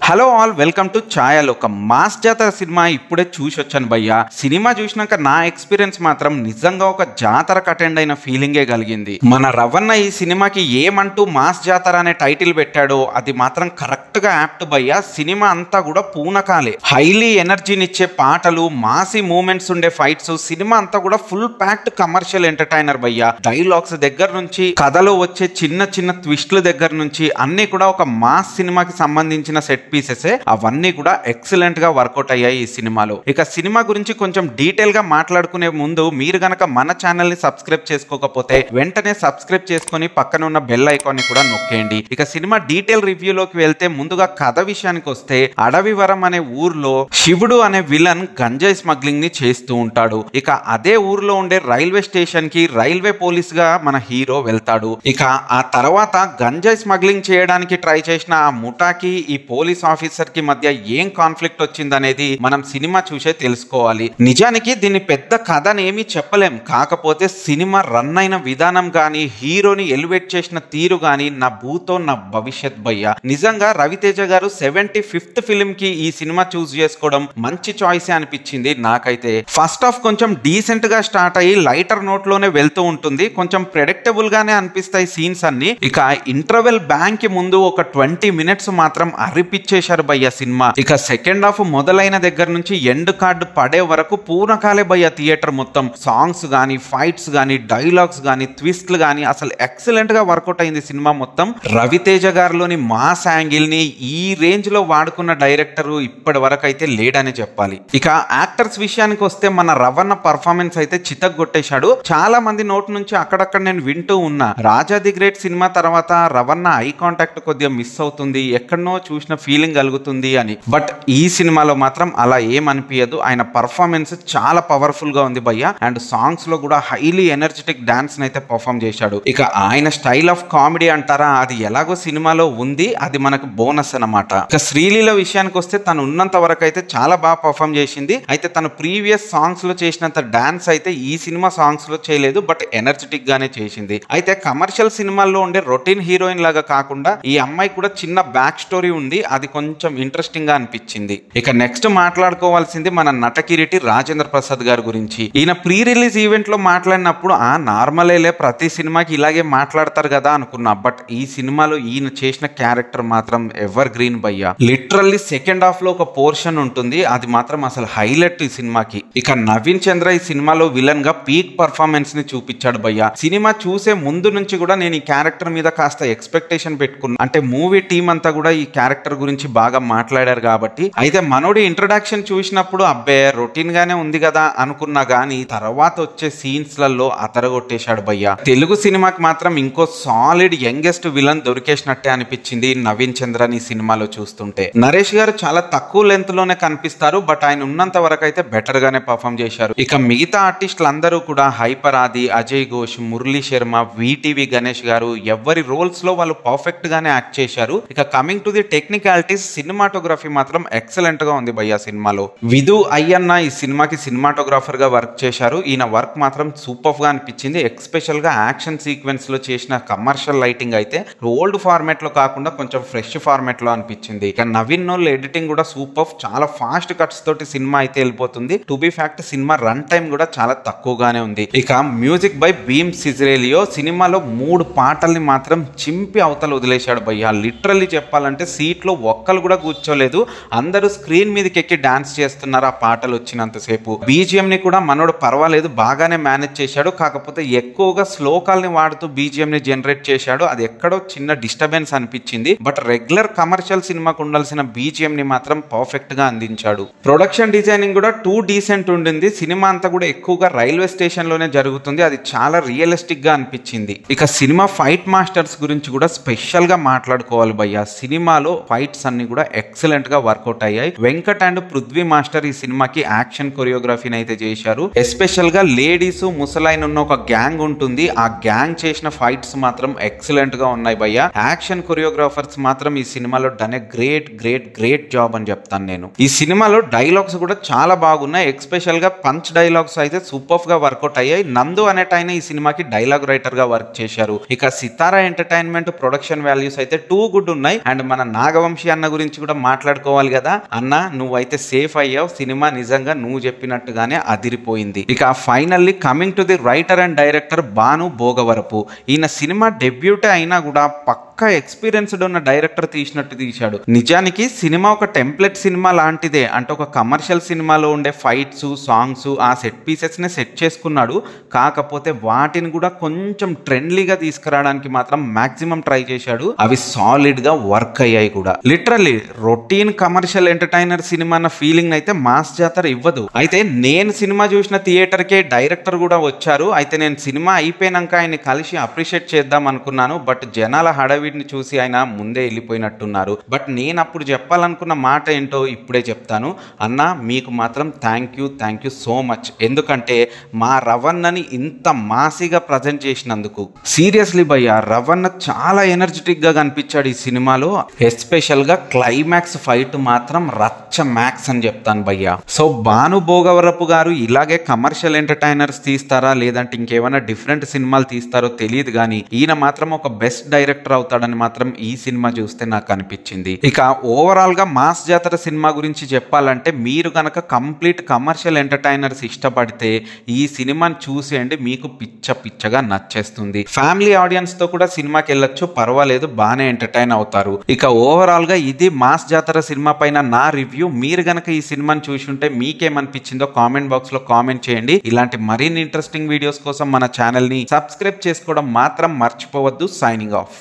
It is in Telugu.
హలో ఆల్ వెల్కమ్ టు ఛాయాలోకం. మాస్ జాతర సినిమా ఇప్పుడే చూసి వచ్చాను భయ్య. సినిమా చూసినాక నా ఎక్స్పీరియన్స్ మాత్రం నిజంగా ఒక జాతరకు అటెండ్ అయిన ఫీలింగే కలిగింది. మన రవణ ఈ సినిమాకి ఏమంటూ మాస్ జాతర అనే టైటిల్ పెట్టాడో అది మాత్రం కరెక్ట్ గా యాప్ట్ భయ్య. సినిమా అంతా కూడా పూనకాలే, హైలీ ఎనర్జీనిచ్చే పాటలు, మాసీ మూమెంట్స్ ఉండే ఫైట్స్, సినిమా అంతా కూడా ఫుల్ ప్యాక్డ్ కమర్షియల్ ఎంటర్టైనర్ భయ్య. డైలాగ్స్ దగ్గర నుంచి కథలో వచ్చే చిన్న చిన్న ట్విస్ట్ల దగ్గర నుంచి అన్ని కూడా ఒక మాస్ సినిమాకి సంబంధించిన సెట్ పీసెస్ అవన్నీ కూడా ఎక్సలెంట్ గా వర్కౌట్ అయ్యాయి ఈ సినిమాలో. ఇక సినిమా గురించి కొంచెం డీటెయిల్ గా మాట్లాడుకునే ముందు మీరు గనక మన ఛానల్ ని సబ్స్క్రైబ్ చేసుకోకపోతే వెంటనే సబ్స్క్రైబ్ చేసుకొని పక్కన ఉన్న బెల్ ఐకాన్ ని కూడా నొక్కేయండి. ఇక సినిమా డీటెయిల్ రివ్యూలోకి వెళ్తే ముందుగా కథ విషయానికి వస్తే, అడవివరం అనే ఊర్లో శివుడు అనే విలన్ గంజాయి స్మగ్లింగ్ ని చేస్తూ ఉంటాడు. ఇక అదే ఊర్లో ఉండే రైల్వే స్టేషన్ కి రైల్వే పోలీస్ గా మన హీరో వెళ్తాడు. ఇక ఆ తర్వాత గంజాయి స్మగ్లింగ్ చేయడానికి ట్రై చేసిన ఆ ముఠాకి ఈ పోలీస్ ఆఫీసర్ కి మధ్య ఏం కాన్ఫ్లిక్ట్ వచ్చిందనేది మనం సినిమా చూసే తెలుసుకోవాలి. నిజానికి దీన్ని పెద్ద కథని ఏమీ చెప్పలేం, కాకపోతే సినిమా రన్ అయిన విధానం గానీ, హీరోని ఎలివేట్ చేసిన తీరు గానీ నా భూతో నా భవిష్యత్ భయ్య. నిజంగా రవితేజ గారు 75th ఫిలిం కి ఈ సినిమా చూస్ చేసుకోవడం మంచి చాయిస్ అనిపించింది నాకైతే. ఫస్ట్ హాఫ్ కొంచెం డీసెంట్ గా స్టార్ట్ అయ్యి లైటర్ నోట్ లోనే వెళ్తూ ఉంటుంది. కొంచెం ప్రెడిక్టబుల్ గానే అనిపిస్తాయి సీన్స్ అన్ని. ఇక ఇంటర్వెల్ బ్యాంక్ కి ముందు ఒక 20 minutes మాత్రం అరిపిచ్చేశారు భయ్య సినిమా. ఇక సెకండ్ హాఫ్ మొదలైన దగ్గర నుంచి ఎండ్ కార్డ్ పడే వరకు పూనకాలే భయ్య థియేటర్ మొత్తం. సాంగ్స్ గానీ, ఫైట్స్ గానీ, డైలాగ్స్ గానీ, ట్విస్ట్లు గానీ అసలు ఎక్సలెంట్ గా వర్కౌట్ అయింది సినిమా మొత్తం. రవితేజ గారిలోని మాస్ యాంగిల్ ని ఈ రేంజ్ లో వాడుకున్న డైరెక్టర్ ఇప్పటి వరకు అయితే లేడని చెప్పాలి. ఇక యాక్టర్స్ విషయానికి వస్తే మన రవణ పర్ఫార్మెన్స్ అయితే చితగ్గొట్టేశాడు. చాలా మంది నోటి నుంచి అక్కడక్కడ నేను వింటూ ఉన్నా, రాజా ది గ్రేట్ సినిమా తర్వాత రవణ ఐ కాంటాక్ట్ కొద్దిగా మిస్ అవుతుంది, ఎక్కడనో చూసిన ఫీలింగ్ కలుగుతుంది అని. బట్ ఈ సినిమాలో మాత్రం అలా ఏమనిపించదు. ఆయన పర్ఫార్మెన్స్ చాలా పవర్ఫుల్ గా ఉంది భయ్య. అండ్ సాంగ్స్ లో కూడా హైలీ ఎనర్జెటిక్ డాన్స్ అయితే పర్ఫార్మ్ చేశాడు. ఇక ఆయన స్టైల్ ఆఫ్ కామెడీ అంటారా, అది ఎలాగో సినిమాలో ఉంది, అది మనకు బోనస్ అన్నమాట. ఇక శ్రీలీల విషయానికి వస్తే తను ఉన్నంత వరకు అయితే చాలా బాగా పర్ఫార్మ్ చేసింది. అయితే తను ప్రీవియస్ సాంగ్స్ లో చేసినంత డాన్స్ అయితే ఈ సినిమా సాంగ్స్ లో చేయలేదు, బట్ ఎనర్జెటిక్ గానే చేసింది. అయితే కమర్షియల్ సినిమాల్లో ఉండే రొటీన్ హీరోయిన్ లాగా కాకుండా ఈ అమ్మాయి కూడా చిన్న బ్యాక్ స్టోరీ ఉంది, అది కొంచెం ఇంట్రెస్టింగ్ గా అనిపించింది. ఇక నెక్స్ట్ మాట్లాడుకోవాల్సింది మన నటకిరీటి రాజేంద్ర ప్రసాద్ గారి గురించి. ఈయన ప్రీ రిలీజ్ ఈవెంట్ లో మాట్లాడినప్పుడు ఆ నార్మలేలే, ప్రతి సినిమాకి ఇలాగే మాట్లాడతారు కదా అనుకున్నా. బట్ ఈ సినిమాలో ఈయన చేసిన క్యారెక్టర్ మాత్రం ఎవర్ గ్రీన్ భయ్య. లిటరల్లీ సెకండ్ హాఫ్ లో ఒక పోర్షన్ ఉంటుంది, అది మాత్రం అసలు హైలైట్ ఈ సినిమాకి. ఇక నవీన్ చంద్ర ఈ సినిమాలో విలన్ గా పీక్ పర్ఫార్మెన్స్ ని చూపించాడు భయ్య. సినిమా చూసే ముందు నుంచి కూడా నేను ఈ క్యారెక్టర్ మీద కాస్త ఎక్స్పెక్టేషన్ పెట్టుకున్నా. అంటే మూవీ టీం అంతా కూడా ఈ క్యారెక్టర్ గురించి బాగా మాట్లాడారు కాబట్టి. అయితే మనోడి ఇంట్రడక్షన్ చూసినప్పుడు అబ్బే రొటీన్ గానే ఉంది కదా అనుకున్నా గానీ తర్వాత వచ్చే సీన్స్ లలో అతరగొట్టేశాడు భయ్య. తెలుగు సినిమాకి మాత్రం ఇంకో సాలిడ్ యంగెస్ట్ విలన్ దొరికేసినట్టే అనిపించింది నవీన్ చంద్రని సినిమాలో చూస్తుంటే. నరేష్ గారు చాలా తక్కువ లెంత్ లోనే కనిపిస్తారు, బట్ ఆయన ఉన్నంత వరకు అయితే బెటర్ గానే పర్ఫామ్ చేశారు. ఇక మిగతా ఆర్టిస్టులు అందరూ కూడా హైపర్ ఆది, అజయ్ ఘోష్, మురళీ శర్మ, విటివి గణేష్ గారు ఎవరి రోల్స్ లో వాళ్ళు పర్ఫెక్ట్ గానే యాక్ట్ చేశారు. ఇక coming to the technicalities, cinematography మాత్రం ఎక్సలెంట్ గా ఉంది భయ్య సినిమాలో. విధు అయ్యన్న ఈ సినిమాకి సినిమాటోగ్రాఫర్ గా వర్క్ చేశారు. ఈయన వర్క్ మాత్రం సూపర్ గా అనిపించింది. ఎక్స్పెషల్ గా యాక్షన్ సీక్వెన్స్ లో చేసిన కమర్షియల్ లైటింగ్ అయితే ఓల్డ్ ఫార్మాట్ లో కాకుండా కొంచెం ఫ్రెష్ ఫార్మాట్ లో అనిపించింది. ఇక నవీన్ నోల్ ఎడిటింగ్ కూడా సూపర్, చాలా ఫాస్ట్ కట్స్ తోటి సినిమా అయితే వెళ్ళిపోతుంది. To be fact cinema run time కూడా చాలా తక్కువగానే ఉంది. ఇక మ్యూజిక్ బై భీమ్ సిజ్రేలియో. సినిమాలో 3 పాటల్ని మాత్రం చింపి అవతల వదిలేశాడు భయ్య. లిటరల్లీ చెప్పాలంటే సీట్ లో ఒక్కరు కూడా కూర్చోలేదు, అందరూ స్క్రీన్ మీదకి ఎక్కి డాన్స్ చేస్తున్నారు ఆ పాటలు వచ్చినంతసేపు. బీజిఎం ని కూడా మనోడు పర్వాలేదు బాగానే మేనేజ్ చేశాడు, కాకపోతే ఎక్కువగా శ్లోకాల్ని వాడుతూ బీజిఎం ని జనరేట్ చేశాడు. అది ఎక్కడో చిన్న డిస్టర్బెన్స్ అనిపించింది. బట్ రెగ్యులర్ కమర్షియల్ సినిమాకు ఉండాల్సిన బీజిఎం ని మాత్రం పర్ఫెక్ట్ గా అందించాడు. ప్రొడక్షన్ డిజైనింగ్ కూడా డీసెంట్ ఉండింది. సినిమా అంతా కూడా ఎక్కువగా రైల్వే స్టేషన్ లోనే జరుగుతుంది, అది చాలా రియలిస్టిక్ గా అనిపించింది. ఇక సినిమా ఫైట్ మాస్టర్స్ గురించి కూడా స్పెషల్ గా మాట్లాడుకోవాలి భయ్య. సినిమాలో ఫైట్స్ అన్ని కూడా ఎక్సలెంట్ గా వర్కౌట్ అయ్యాయి. వెంకట్ అండ్ పృథ్వీ మాస్టర్ ఈ సినిమాకి యాక్షన్ కొరియోగ్రఫీని అయితే చేశారు. ఎస్పెషల్ గా లేడీస్ ముసలైన ఉన్న ఒక గ్యాంగ్ ఉంటుంది, ఆ గ్యాంగ్ చేసిన ఫైట్స్ మాత్రం ఎక్సలెంట్ గా ఉన్నాయి భయ్య. యాక్షన్ కొరియోగ్రాఫర్స్ మాత్రం ఈ సినిమాలో done a great great great job అని చెప్తాను నేను. ఈ సినిమాలో డైలాగ్స్ కూడా చాలా బాగున్నాయి. ఎక్స్పెషల్ గా పంచ్ డైలాగ్స్ అయితే సూపర్ గా వర్కౌట్ అయ్యాయి. నందు అనేటైన ఈ సినిమాకి డైలాగ్ రైటర్ గా వర్క్ చేశారు. ఇక సితారా ఎంటర్టైన్మెంట్ ప్రొడక్షన్ వాల్యూస్ అయితే టూ గుడ్ ఉన్నాయి. అండ్ మన నాగవంశి వంశీ అన్న గురించి కూడా మాట్లాడుకోవాలి కదా అన్న, నువ్వైతే సేఫ్ అయ్యావు, సినిమా నిజంగా నువ్వు చెప్పినట్టుగానే అదిరిపోయింది. ఇక finally coming to the writer and director Bhanu Bhogavarapu. ఈయన సినిమా డెబ్యూటే అయినా కూడా పక్కా ఎక్స్పీరియన్స్డ్ ఉన్న డైరెక్టర్ తీసినట్టు తీశాడు. నిజానికి సినిమా ఒక టెంప్లెట్ సినిమా లాంటిదే, అంటే ఒక కమర్షియల్ సినిమాలో ఉండే ఫైట్స్, సాంగ్స్, ఆ సెట్ పీసెస్ నే సెట్ చేసుకున్నాడు. కాకపోతే వాటిని కూడా కొంచెం ట్రెండ్లీగా తీసుకురావడానికి మాత్రం మాక్సిమం ట్రై చేశాడు. అవి సాలిడ్ గా వర్క్ అయ్యాయి కూడా. Literally routine commercial entertainer cinema అన్న ఫీలింగ్ అయితే మాస్ జాతర ఇవ్వదు. అయితే నేను సినిమా చూసిన థియేటర్ కే డైరెక్టర్ కూడా వచ్చారు. అయితే నేను సినిమా అయిపోయినాక ఆయన కలిసి అప్రిషియేట్ చేద్దాం అనుకున్నాను. బట్ జనాల హడావిడిని చూసి ఆయన ముందే వెళ్ళిపోయినట్టున్నారు. బట్ నేను అప్పుడు చెప్పాలనుకున్న మాట ఏంటో ఇప్పుడే చెప్తాను. అన్న, మీకు మాత్రం థ్యాంక్ యూ సో మచ్. ఎందుకంటే మా రవణని ఇంత మాసిగా ప్రజెంట్ చేసినందుకు. సీరియస్లీ భయ్య, రవణ చాలా ఎనర్జెటిక్ గా కనిపించాడు ఈ సినిమాలో. ఎస్పెషల్ గా క్లైమాక్స్ ఫైట్ మాత్రం రచ్చ మ్యాక్స్ అని చెప్తాను భయ్య. సో భాను భోగవరపు గారు ఇలాగే కమర్షియల్ ఎంటర్టైనర్స్ తీస్తారా లేదంటే ఇంకేమైనా డిఫరెంట్ సినిమాలు తీస్తారో తెలియదు కానీ ఈయన మాత్రం ఒక బెస్ట్ డైరెక్టర్ అవుతాడని మాత్రం ఈ సినిమా చూస్తే నాకు అనిపించింది. ఇక ఓవరాల్ గా మాస్ జాతర సినిమా గురించి చెప్పాలంటే మీరు కనుక కంప్లీట్ కమర్షియల్ ఎంటర్టైనర్స్ ఇష్టపడితే ఈ సినిమాని చూసేయండి, మీకు పిచ్చగా నచ్చేస్తుంది. ఫ్యామిలీ ఆడియన్స్ తో కూడా సినిమాకి వెళ్ళొచ్చు, పర్వాలేదు, బాగానే ఎంటర్టైన్ అవుతారు. ఇక ఓవరాల్ గా ఇది మాస్ జాతర సినిమా పైన నా రివ్యూ. మీరు గనక ఈ సినిమాని చూసి ఉంటే మీకేమనిపించిందో కామెంట్ బాక్స్ లో కామెంట్ చేయండి. ఇలాంటి మరిన్ని ఇంట్రెస్టింగ్ వీడియోస్ కోసం మన ఛానల్ ని సబ్స్క్రైబ్ చేసుకోవడం మాత్రం మర్చిపోవద్దు. Signing off.